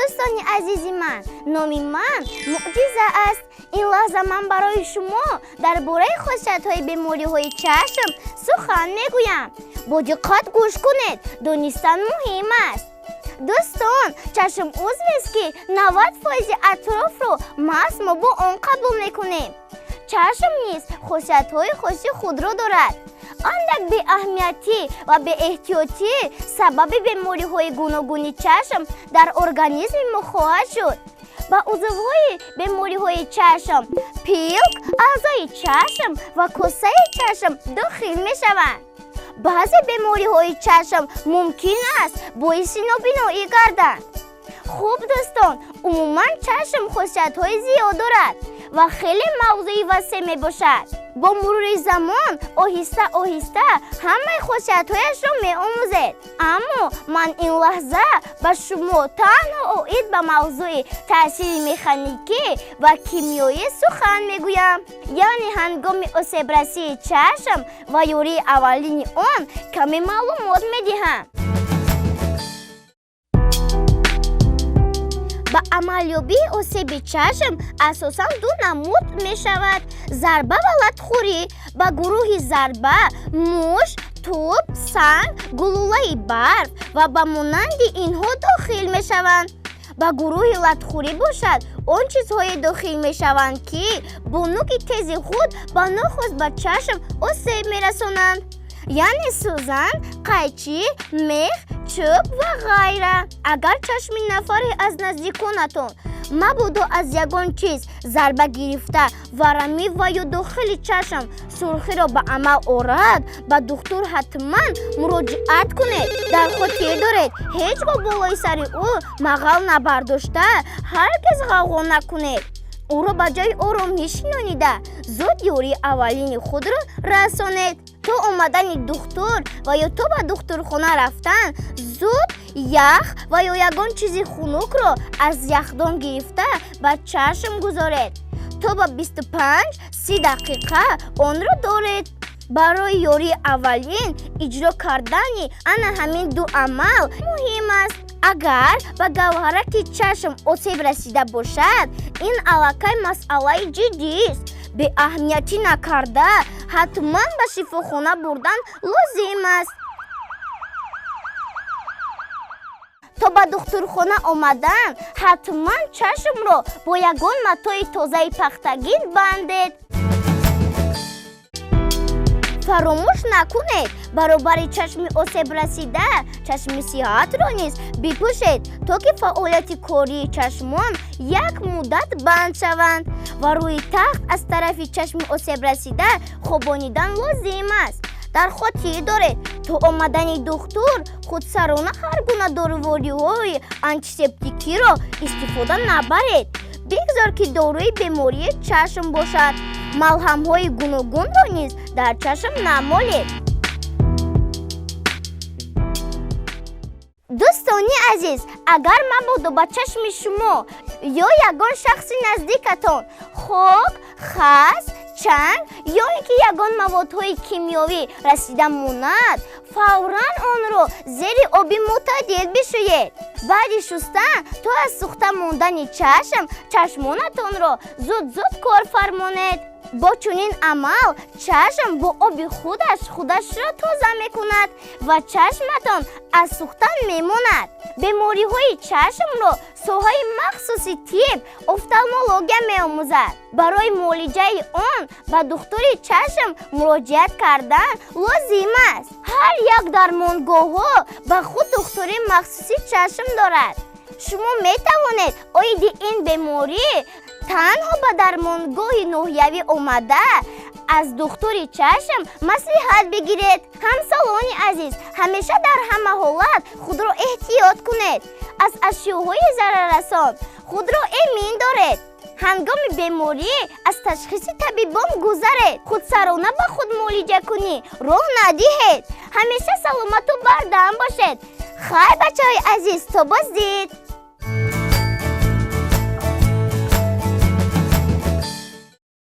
دوستان عزیز من، نام من معجزه است. این لحظه من برای شما درباره خاصیت‌های بیماری‌های چشم سخن میگویم. با دقت گوش کنید، دانستن مهم است. دوستان، چشم عضوی است که 90% اطراف رو مس ما با آن قبول میکنیم. چشم نیز خاصیت‌های خاصی خود را دارد. اندک به اهمیتی و به احتیاطی سبب بیماری‌های گوناگون چشم در ارگانیسم ما خواهد شد. با عضوهای بیماری‌های چشم، پیلک، اعضای چشم و کاسه چشم داخل می‌شوند. بعضی بیماری‌های چشم ممکن است باعث نابینایی گردند. خوب دوستان، عموما چشم خاصیت‌های زیاد دارد و خیلی موضوعی وسیع می باشد. با مرور زمان آهسته آهسته همه خاصیت‌هایش را می آموزید. اما من این لحظه به شما تنها آید به موضوع تاثیر مکانیکی و کیمیایی سخن می گویم. یعنی هنگام آسیب رسی چشم و یاری اولین آن کمی معلومات می دهم. با عملیابی آسیب چشم اساساً دو نمود می شود: ضربه و لطخوری. با گروه ضربه موش، توپ، سنگ، گلوله برف و با مانند اینها داخل می شوند. با گروه لطخوری باشد آن چیزهای داخل می شوند که با نوک تیز خود با ناخواسته به چشم آسیب می رسانند. یعنی سوزن، قیچی، میخ، چوب و غیره. اگر چشم نفری از نزدیکانتان مبادا از یگان چیز ضربه گرفته ورمی و یا داخل چشم سرخی را به عمل آورد، به دکتر حتما مراجعت کنید. در خاطر دارید هیچگاه بالای سر او مغل نبرداشته هرگز غوغا نکنید. او را به جای آرام نشینانیده زود یاری اولین خود را رسانید. تا آمدن دکتر و یا تا به دکترخانه رفتن زود یخ و یا یگان چیزی خنک را از یخدان گرفته به چشم گذارید. تا به 25-30 دقیقه آن را دارید. برای یاری اولین اجرا کردن همین دو عمل مهم است. اگر به گوهرک چشم آسیب رسیده باشد این علاقه مسئله جدی است. به اهمیتی نکرده حتما به شفاخانه بردن لازم است. تا به دکترخانه آمدن حتما چشم را با یگان متای تازه پختگین بندید. فراموش نکنید برابر چشم آسیب رسیده چشم صحت را نیز بپوشید تا که فعالیت کاری چشمان یک مدت بند شوند و روی تخت از طرف چشم آسیب رسیده خوابانیدن لازم است. در خاطر دارید تا آمدن دکتر خودسرانه هر گونه داروهای آنتیسپتیکی را استفاده نبرید. بگذار که داروی بیماری چشم باشد. ملهم‌های گوناگون را نیز در چشم نمالید. دوستانی عزیز، اگر مبادا به چشم شما یا یگان شخص نزدیکتان خاک، خس، چنگ یا اینکه یگان موادهای کیمیایی رسیده ماند فوراً آن را زیر آبی معتدل بشویید. بعد شستن تا از سوخته ماندن چشمانتان را زود کار فرمانید. با چنین عمل چشم با آب خودش را تازه می کند و چشمتان از سوختن می ماند. بیماری‌های چشم را ساحه مخصوصی طب افتالمولوژی می آموزد. برای معالجه آن به دکتر چشم مراجعت کردن لازم است. هر یک درمانگاه به خود دکتر مخصوصی چشم دارد. شما می توانید آید این بیماری تنها به درمانگاه ناحیوی آمده از دکتر چشم مصلحت بگیرید. همسالان عزیز، همیشه در همه حالت خود را احتیاط کنید. از اشیاءهای ضرررسان خود را امین دارید. هنگام بیماری از تشخیص طبیبان گذرید. خودسرانه به خود معالجه کنید. راه ندهید. همیشه سلامت و بردم باشید. خیر بچه‌های عزیز، تا باز دید.